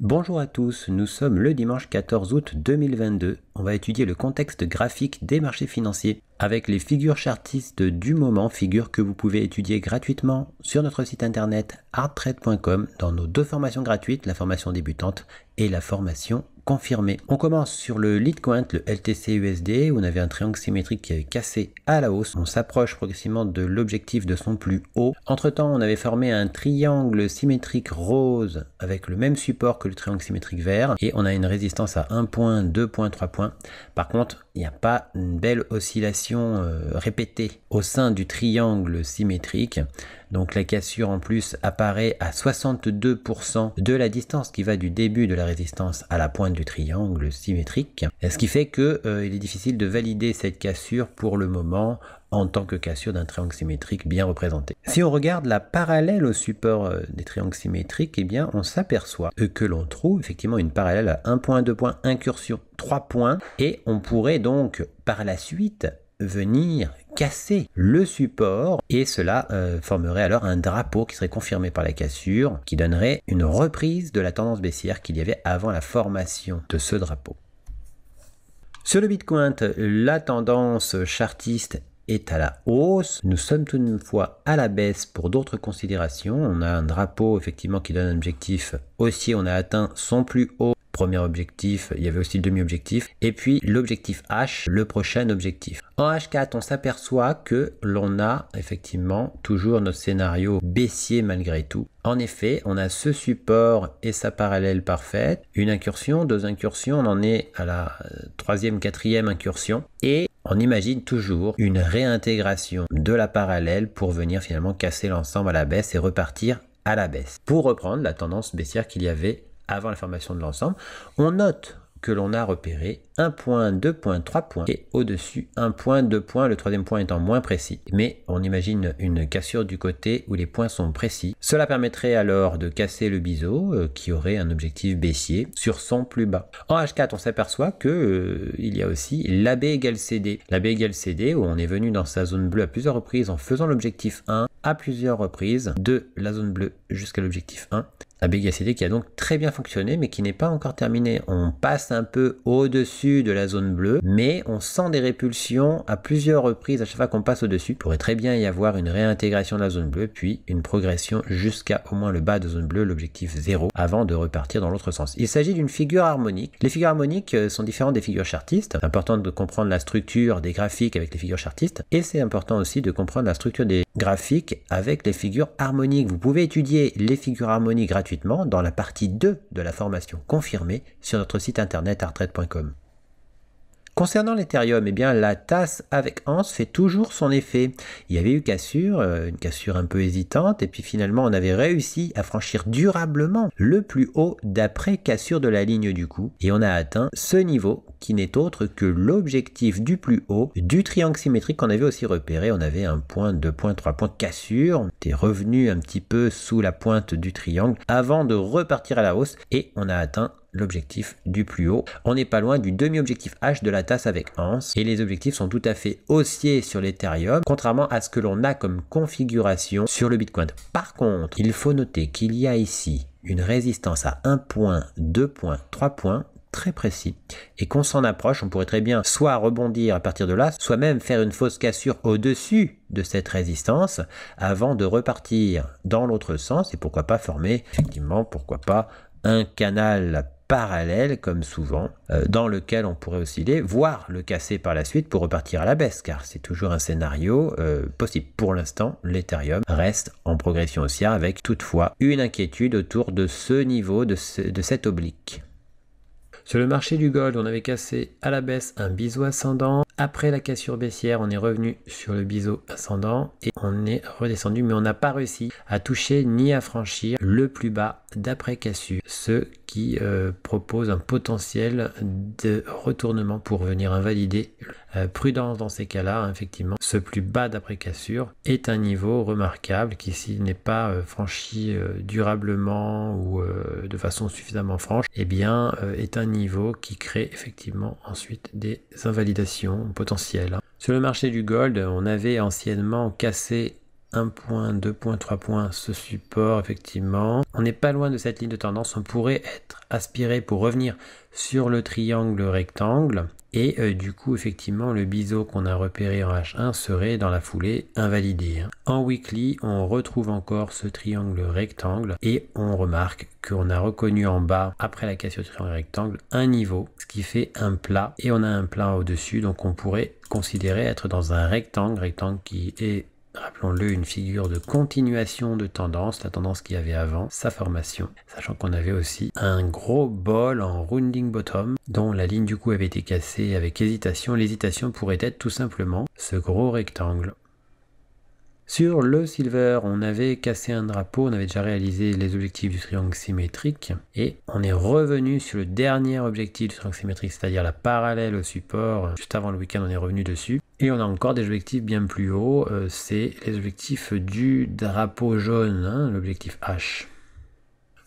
Bonjour à tous, nous sommes le dimanche 14 août 2022. On va étudier le contexte graphique des marchés financiers avec les figures chartistes du moment, figures que vous pouvez étudier gratuitement sur notre site internet hardtrade.com dans nos deux formations gratuites, la formation débutante et la formation confirmée. On commence sur le lead count, le LTC-USD, où on avait un triangle symétrique qui avait cassé à la hausse. On s'approche progressivement de l'objectif de son plus haut. Entre-temps, on avait formé un triangle symétrique rose avec le même support que le triangle symétrique vert et on a une résistance à 1 point, 2 points, 3 points. Par contre, il n'y a pas une belle oscillation répétée au sein du triangle symétrique. Donc la cassure en plus apparaît à 62% de la distance qui va du début de la résistance à la pointe du triangle symétrique. Ce qui fait que il est difficile de valider cette cassure pour le moment en tant que cassure d'un triangle symétrique bien représenté. Si on regarde la parallèle au support des triangles symétriques, eh bien on s'aperçoit que l'on trouve effectivement une parallèle à 1 point, 2 points, incursion, 3 points et on pourrait donc par la suite venir casser le support et cela formerait alors un drapeau qui serait confirmé par la cassure qui donnerait une reprise de la tendance baissière qu'il y avait avant la formation de ce drapeau. Sur le Bitcoin, la tendance chartiste est à la hausse. Nous sommes toutefois à la baisse pour d'autres considérations. On a un drapeau effectivement qui donne un objectif haussier. On a atteint son plus haut. Premier objectif, il y avait aussi le demi-objectif, et puis l'objectif H, le prochain objectif. En H4, on s'aperçoit que l'on a effectivement toujours notre scénario baissier malgré tout. En effet, on a ce support et sa parallèle parfaite, une incursion, deux incursions, on en est à la troisième, quatrième incursion, et on imagine toujours une réintégration de la parallèle pour venir finalement casser l'ensemble à la baisse et repartir à la baisse. Pour reprendre la tendance baissière qu'il y avait avant la formation de l'ensemble, on note que l'on a repéré 1 point, 2 points, 3 points et au-dessus 1 point, 2 points, le troisième point étant moins précis. Mais on imagine une cassure du côté où les points sont précis. Cela permettrait alors de casser le biseau qui aurait un objectif baissier sur son plus bas. En H4, on s'aperçoit que il y a aussi l'AB égale CD. L'AB égale CD où on est venu dans sa zone bleue à plusieurs reprises en faisant l'objectif 1 à plusieurs reprises de la zone bleue jusqu'à l'objectif 1. AB égale CD qui a donc très bien fonctionné mais qui n'est pas encore terminé. On passe un peu au-dessus de la zone bleue mais on sent des répulsions à plusieurs reprises à chaque fois qu'on passe au-dessus. Il pourrait très bien y avoir une réintégration de la zone bleue puis une progression jusqu'à au moins le bas de zone bleue, l'objectif 0 avant de repartir dans l'autre sens. Il s'agit d'une figure harmonique. Les figures harmoniques sont différentes des figures chartistes. C'est important de comprendre la structure des graphiques avec les figures chartistes et c'est important aussi de comprendre la structure des graphiques avec les figures harmoniques. Vous pouvez étudier les figures harmoniques gratuitement dans la partie 2 de la formation confirmée sur notre site internet hardtrade.com. Concernant l'Ethereum, eh bien la tasse avec anse fait toujours son effet. Il y avait eu cassure, une cassure un peu hésitante, et puis finalement on avait réussi à franchir durablement le plus haut d'après cassure de la ligne du coup, et on a atteint ce niveau qui n'est autre que l'objectif du plus haut du triangle symétrique qu'on avait aussi repéré. On avait 1 point, 2 points, 3 points de cassure, on était revenu un petit peu sous la pointe du triangle avant de repartir à la hausse, et on a atteint l'objectif du plus haut. On n'est pas loin du demi-objectif H de la tasse avec anse et les objectifs sont tout à fait haussiers sur l'Ethereum, contrairement à ce que l'on a comme configuration sur le Bitcoin. Par contre, il faut noter qu'il y a ici une résistance à 1 point, 2 points, 3 points, très précis, et qu'on s'en approche, on pourrait très bien soit rebondir à partir de là, soit même faire une fausse cassure au-dessus de cette résistance avant de repartir dans l'autre sens et pourquoi pas former effectivement, pourquoi pas un canal parallèle comme souvent dans lequel on pourrait osciller, voire le casser par la suite pour repartir à la baisse car c'est toujours un scénario possible. Pour l'instant, l'Ethereum reste en progression haussière avec toutefois une inquiétude autour de ce niveau, de cet oblique. Sur le marché du gold, on avait cassé à la baisse un biseau ascendant. Après la cassure baissière, on est revenu sur le biseau ascendant et on est redescendu, mais on n'a pas réussi à toucher ni à franchir le plus bas d'après cassure, ce qui propose un potentiel de retournement pour venir invalider. Prudence dans ces cas-là, hein, effectivement, ce plus bas d'après cassure est un niveau remarquable qui, s'il n'est pas franchi durablement ou de façon suffisamment franche, eh bien, est un niveau qui crée effectivement ensuite des invalidations potentielles. Sur le marché du gold, on avait anciennement cassé 1 point, 2 points, 3 points, ce support, effectivement. On n'est pas loin de cette ligne de tendance. On pourrait être aspiré pour revenir sur le triangle rectangle. Et du coup, effectivement, le biseau qu'on a repéré en H1 serait dans la foulée invalidé. En weekly, on retrouve encore ce triangle rectangle et on remarque qu'on a reconnu en bas, après la cassure du triangle rectangle, un niveau, ce qui fait un plat. Et on a un plat au-dessus, donc on pourrait considérer être dans un rectangle qui est, rappelons-le, une figure de continuation de tendance, la tendance qu'il y avait avant sa formation, sachant qu'on avait aussi un gros bol en rounding bottom dont la ligne du coup avait été cassée avec hésitation. L'hésitation pourrait être tout simplement ce gros rectangle. Sur le silver, on avait cassé un drapeau, on avait déjà réalisé les objectifs du triangle symétrique et on est revenu sur le dernier objectif du triangle symétrique, c'est-à-dire la parallèle au support. Juste avant le week-end, on est revenu dessus. Et on a encore des objectifs bien plus hauts, c'est les objectifs du drapeau jaune, l'objectif H.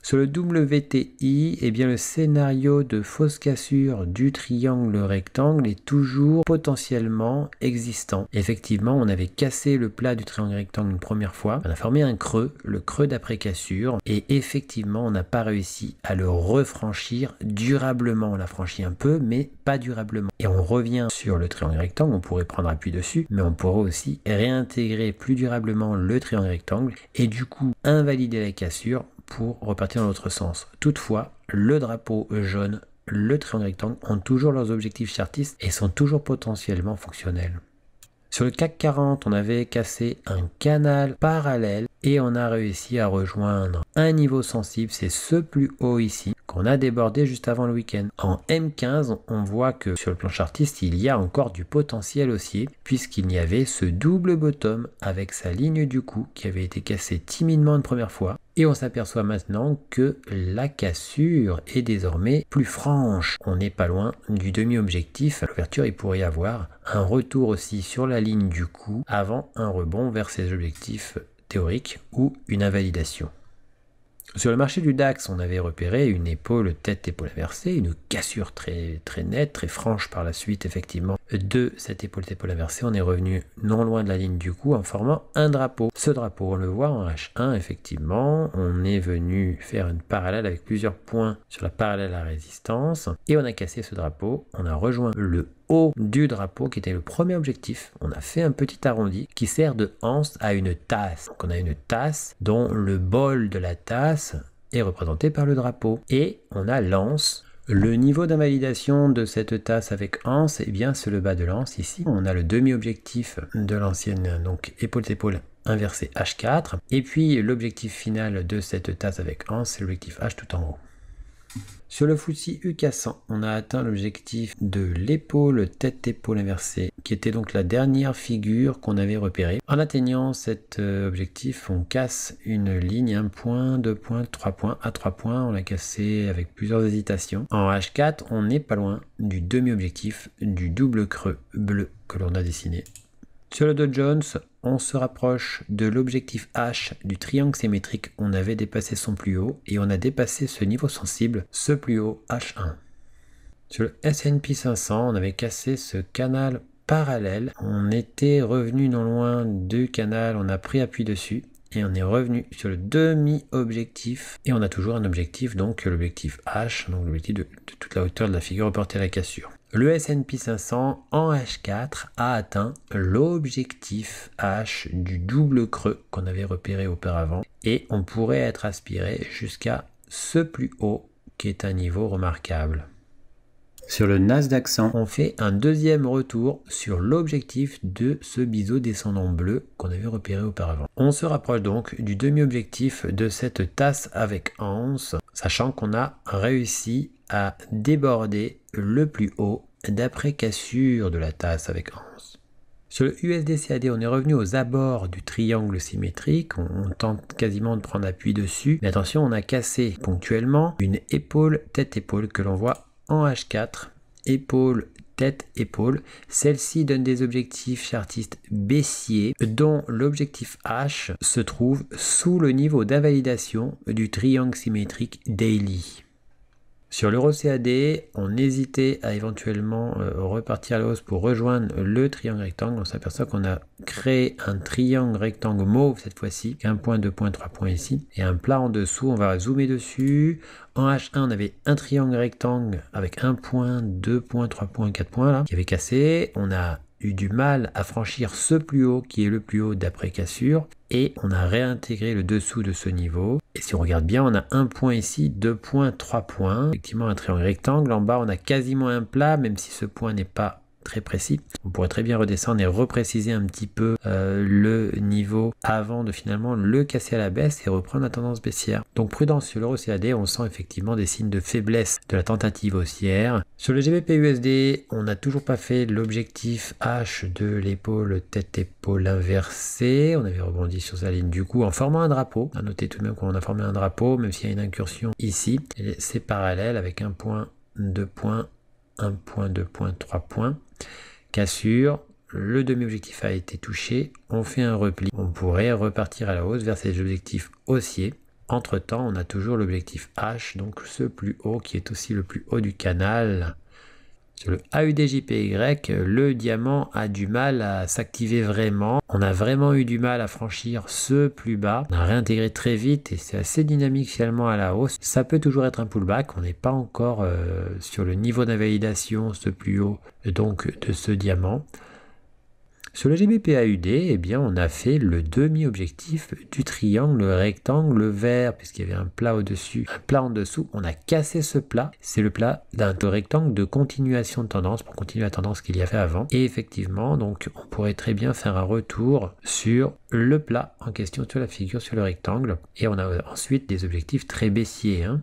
Sur le WTI, eh bien le scénario de fausse cassure du triangle rectangle est toujours potentiellement existant. Effectivement, on avait cassé le plat du triangle rectangle une première fois, on a formé un creux, le creux d'après cassure, et effectivement, on n'a pas réussi à le refranchir durablement. On l'a franchi un peu, mais pas durablement. Et on revient sur le triangle rectangle, on pourrait prendre appui dessus, mais on pourrait aussi réintégrer plus durablement le triangle rectangle, et du coup, invalider la cassure pour repartir dans l'autre sens. Toutefois, le drapeau jaune, le triangle rectangle ont toujours leurs objectifs chartistes et sont toujours potentiellement fonctionnels. Sur le CAC 40, on avait cassé un canal parallèle et on a réussi à rejoindre un niveau sensible, c'est ce plus haut ici, qu'on a débordé juste avant le week-end. En M15, on voit que sur le plan chartiste, il y a encore du potentiel haussier, puisqu'il y avait ce double bottom avec sa ligne du coup qui avait été cassée timidement une première fois. Et on s'aperçoit maintenant que la cassure est désormais plus franche. On n'est pas loin du demi-objectif. À l'ouverture, il pourrait y avoir un retour aussi sur la ligne du coup avant un rebond vers ses objectifs théoriques ou une invalidation. Sur le marché du DAX, on avait repéré une épaule tête-épaule inversée, une cassure très nette, très franche par la suite, effectivement, de cette épaule inversée. On est revenu non loin de la ligne du coup en formant un drapeau. Ce drapeau, on le voit en H1, effectivement. On est venu faire une parallèle avec plusieurs points sur la parallèle à résistance et on a cassé ce drapeau. On a rejoint le haut du drapeau qui était le premier objectif. On a fait un petit arrondi qui sert de anse à une tasse. Donc on a une tasse dont le bol de la tasse est représenté par le drapeau. Et on a l'anse. Le niveau d'invalidation de cette tasse avec anse, eh bien c'est le bas de l'anse ici. On a le demi-objectif de l'ancienne donc épaule-épaule inversée H4. Et puis l'objectif final de cette tasse avec anse, c'est l'objectif H tout en haut. Sur le FTSE UK 100, on a atteint l'objectif de l'épaule tête-épaule inversée, qui était donc la dernière figure qu'on avait repérée. En atteignant cet objectif, on casse une ligne, 1 point, 2 points, 3 points. À 3 points, on l'a cassé avec plusieurs hésitations. En H4, on n'est pas loin du demi-objectif du double creux bleu que l'on a dessiné. Sur le Dow Jones, on se rapproche de l'objectif H du triangle symétrique. On avait dépassé son plus haut et on a dépassé ce niveau sensible, ce plus haut H1. Sur le S&P 500, on avait cassé ce canal parallèle. On était revenu non loin du canal, on a pris appui dessus et on est revenu sur le demi-objectif. Et on a toujours un objectif, donc l'objectif H, donc l'objectif de toute la hauteur de la figure reportée à la cassure. Le S&P 500 en H4 a atteint l'objectif H du double creux qu'on avait repéré auparavant et on pourrait être aspiré jusqu'à ce plus haut qui est un niveau remarquable. Sur le Nasdaq 100, on fait un deuxième retour sur l'objectif de ce biseau descendant bleu qu'on avait repéré auparavant. On se rapproche donc du demi-objectif de cette tasse avec anse, sachant qu'on a réussi à déborder le plus haut d'après cassure de la tasse avec anse. Sur le USD-CAD, on est revenu aux abords du triangle symétrique, on tente quasiment de prendre appui dessus, mais attention, on a cassé ponctuellement une épaule tête-épaule que l'on voit en H4, épaule, tête, épaule. Celle-ci donne des objectifs chartistes baissiers dont l'objectif H se trouve sous le niveau d'invalidation du triangle symétrique daily. Sur l'euro CAD, on hésitait à éventuellement repartir à la hausse pour rejoindre le triangle rectangle. On s'aperçoit qu'on a créé un triangle rectangle mauve cette fois-ci, 1 point, 2 points, 3 points ici, et un plat en dessous. On va zoomer dessus. En H1, on avait un triangle rectangle avec 1 point, 2 points, 3 points, 4 points là, qui avait cassé. On a eu du mal à franchir ce plus haut qui est le plus haut d'après cassure et on a réintégré le dessous de ce niveau et si on regarde bien on a un point ici, 2 points, 3 points, effectivement un triangle rectangle. En bas on a quasiment un plat même si ce point n'est pas très précis. On pourrait très bien redescendre et repréciser un petit peu le niveau avant de finalement le casser à la baisse et reprendre la tendance baissière. Donc prudence sur l'euro CAD, on sent effectivement des signes de faiblesse de la tentative haussière. Sur le GBP USD, on n'a toujours pas fait l'objectif H de l'épaule tête-épaule inversée. On avait rebondi sur sa ligne du coup en formant un drapeau. À noter tout de même qu'on a formé un drapeau, même s'il y a une incursion ici. C'est parallèle avec 1 point, 2 points, 1 point, 2 points, 3 points. Cassure, le demi-objectif a été touché, on fait un repli, on pourrait repartir à la hausse vers ces objectifs haussiers. Entre temps, on a toujours l'objectif H, donc ce plus haut qui est aussi le plus haut du canal. Sur le AUDJPY, le diamant a du mal à s'activer vraiment. On a vraiment eu du mal à franchir ce plus bas. On a réintégré très vite et c'est assez dynamique finalement à la hausse. Ça peut toujours être un pullback. On n'est pas encore sur le niveau d'invalidation, ce plus haut donc de ce diamant. Sur le GBP AUD, eh bien, on a fait le demi-objectif du triangle rectangle vert, puisqu'il y avait un plat au-dessus, un plat en dessous. On a cassé ce plat. C'est le plat d'un rectangle de continuation de tendance, pour continuer la tendance qu'il y avait avant. Et effectivement, donc, on pourrait très bien faire un retour sur le plat en question, sur la figure, sur le rectangle. Et on a ensuite des objectifs très baissiers, hein.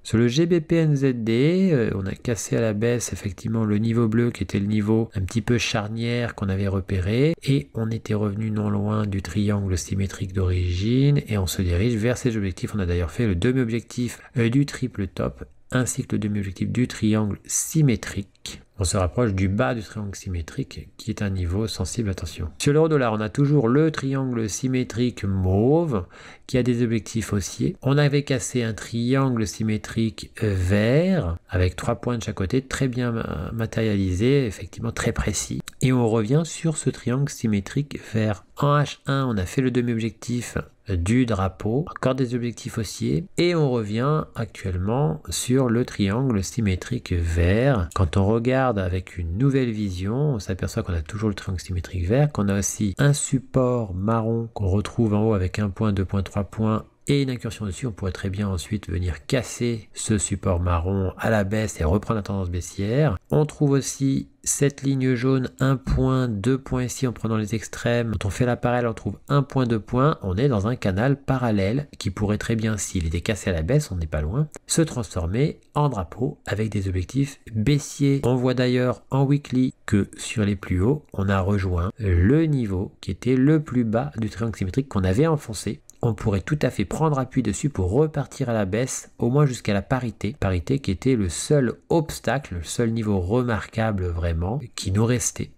Sur le GBP-NZD, on a cassé à la baisse effectivement le niveau bleu qui était le niveau un petit peu charnière qu'on avait repéré et on était revenu non loin du triangle symétrique d'origine et on se dirige vers ces objectifs. On a d'ailleurs fait le demi-objectif du triple top ainsi que le demi-objectif du triangle symétrique. On se rapproche du bas du triangle symétrique qui est un niveau sensible, attention. Sur l'euro-dollar, on a toujours le triangle symétrique mauve qui a des objectifs haussiers. On avait cassé un triangle symétrique vert avec 3 points de chaque côté, très bien matérialisé, effectivement très précis. Et on revient sur ce triangle symétrique vert. En H1, on a fait le demi-objectif du drapeau, encore des objectifs haussiers, et on revient actuellement sur le triangle symétrique vert. Quand on regarde avec une nouvelle vision, on s'aperçoit qu'on a toujours le triangle symétrique vert, qu'on a aussi un support marron qu'on retrouve en haut avec 1 point, 2 points, 3 points, et une incursion dessus. On pourrait très bien ensuite venir casser ce support marron à la baisse et reprendre la tendance baissière. On trouve aussi cette ligne jaune, 1 point, 2 points ici en prenant les extrêmes. Quand on fait la parallèle, on trouve 1 point, 2 points. On est dans un canal parallèle qui pourrait très bien, s'il était cassé à la baisse, on n'est pas loin, se transformer en drapeau avec des objectifs baissiers. On voit d'ailleurs en weekly que sur les plus hauts, on a rejoint le niveau qui était le plus bas du triangle symétrique qu'on avait enfoncé. On pourrait tout à fait prendre appui dessus pour repartir à la baisse, au moins jusqu'à la parité. Parité qui était le seul obstacle, le seul niveau remarquable vraiment, qui nous restait.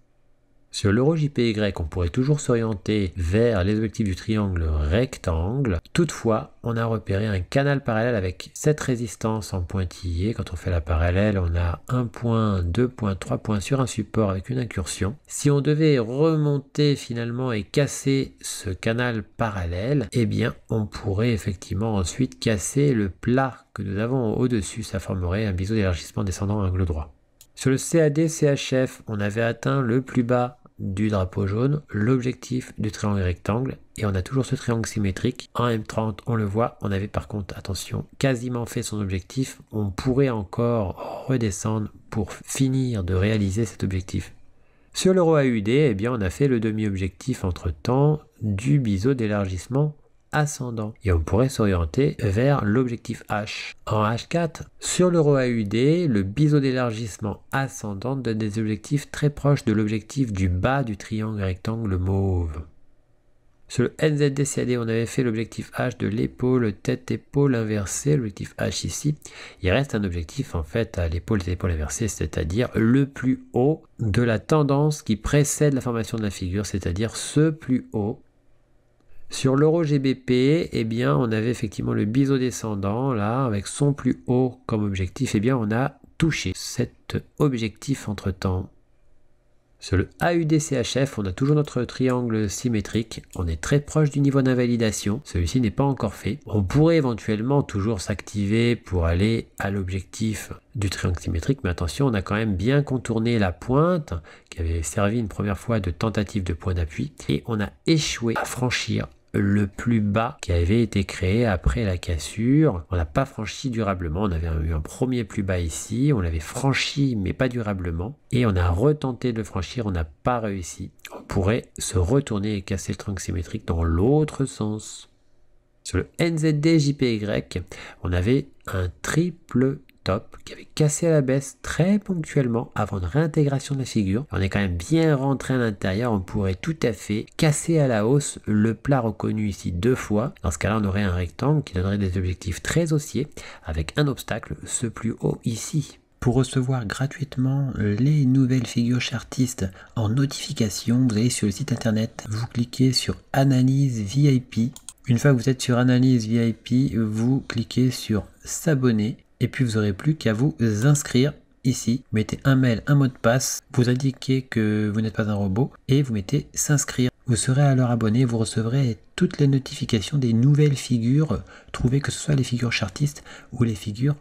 Sur l'euro JPY, on pourrait toujours s'orienter vers les objectifs du triangle rectangle. Toutefois, on a repéré un canal parallèle avec cette résistance en pointillé. Quand on fait la parallèle, on a 1 point, 2 points, 3 points sur un support avec une incursion. Si on devait remonter finalement et casser ce canal parallèle, eh bien, on pourrait effectivement ensuite casser le plat que nous avons au-dessus. Ça formerait un biseau d'élargissement descendant à angle droit. Sur le CAD-CHF, on avait atteint le plus bas du drapeau jaune, l'objectif du triangle rectangle, et on a toujours ce triangle symétrique. En M30, on le voit, on avait par contre, attention, quasiment fait son objectif. On pourrait encore redescendre pour finir de réaliser cet objectif. Sur l'euro AUD, eh bien, on a fait le demi-objectif entre-temps du biseau d'élargissement ascendant et on pourrait s'orienter vers l'objectif H. En H4, sur l'euro AUD, le biseau d'élargissement ascendant donne des objectifs très proches de l'objectif du bas du triangle rectangle mauve. Sur le NZD-CAD, on avait fait l'objectif H de l'épaule tête-épaule inversée, l'objectif H ici. Il reste un objectif en fait à l'épaule tête-épaule inversée, c'est-à-dire le plus haut de la tendance qui précède la formation de la figure, c'est-à-dire ce plus haut. Sur l'euro GBP, eh bien, on avait effectivement le biseau descendant, là, avec son plus haut comme objectif. Eh bien, on a touché cet objectif entre-temps. Sur le AUD-CHF, on a toujours notre triangle symétrique. On est très proche du niveau d'invalidation. Celui-ci n'est pas encore fait. On pourrait éventuellement toujours s'activer pour aller à l'objectif du triangle symétrique. Mais attention, on a quand même bien contourné la pointe qui avait servi une première fois de tentative de point d'appui. Et on a échoué à franchir le plus bas qui avait été créé après la cassure. On n'a pas franchi durablement. On avait eu un premier plus bas ici. On l'avait franchi, mais pas durablement. Et on a retenté de le franchir. On n'a pas réussi. On pourrait se retourner et casser le triangle symétrique dans l'autre sens. Sur le NZD-JPY, on avait un triple top qui avait cassé à la baisse très ponctuellement avant une réintégration de la figure. On est quand même bien rentré à l'intérieur, on pourrait tout à fait casser à la hausse le plat reconnu ici 2 fois. Dans ce cas-là, on aurait un rectangle qui donnerait des objectifs très haussiers avec un obstacle, ce plus haut ici. Pour recevoir gratuitement les nouvelles figures chartistes en notification, vous allez sur le site internet, vous cliquez sur Analyse VIP. Une fois que vous êtes sur Analyse VIP, vous cliquez sur S'abonner. Et puis vous n'aurez plus qu'à vous inscrire ici. Vous mettez un mail, un mot de passe, vous indiquez que vous n'êtes pas un robot et vous mettez s'inscrire. Vous serez alors abonné, vous recevrez toutes les notifications des nouvelles figures trouvées, que ce soit les figures chartistes ou les figures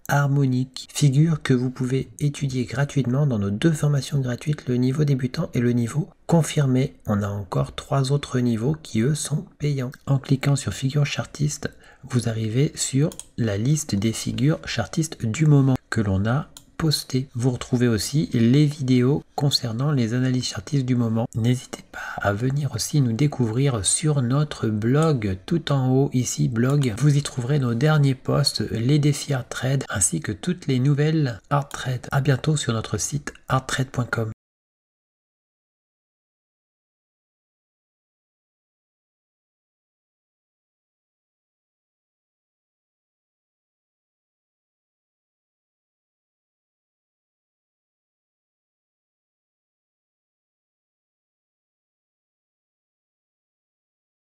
harmoniques. Figures que vous pouvez étudier gratuitement dans nos 2 formations gratuites, le niveau débutant et le niveau confirmé. On a encore 3 autres niveaux qui eux sont payants. En cliquant sur figures chartistes, vous arrivez sur la liste des figures chartistes du moment que l'on a postées. Vous retrouvez aussi les vidéos concernant les analyses chartistes du moment. N'hésitez pas à venir aussi nous découvrir sur notre blog, tout en haut ici, blog. Vous y trouverez nos derniers posts, les défis Hard Trade, ainsi que toutes les nouvelles Hard Trade. À bientôt sur notre site hardtrade.com.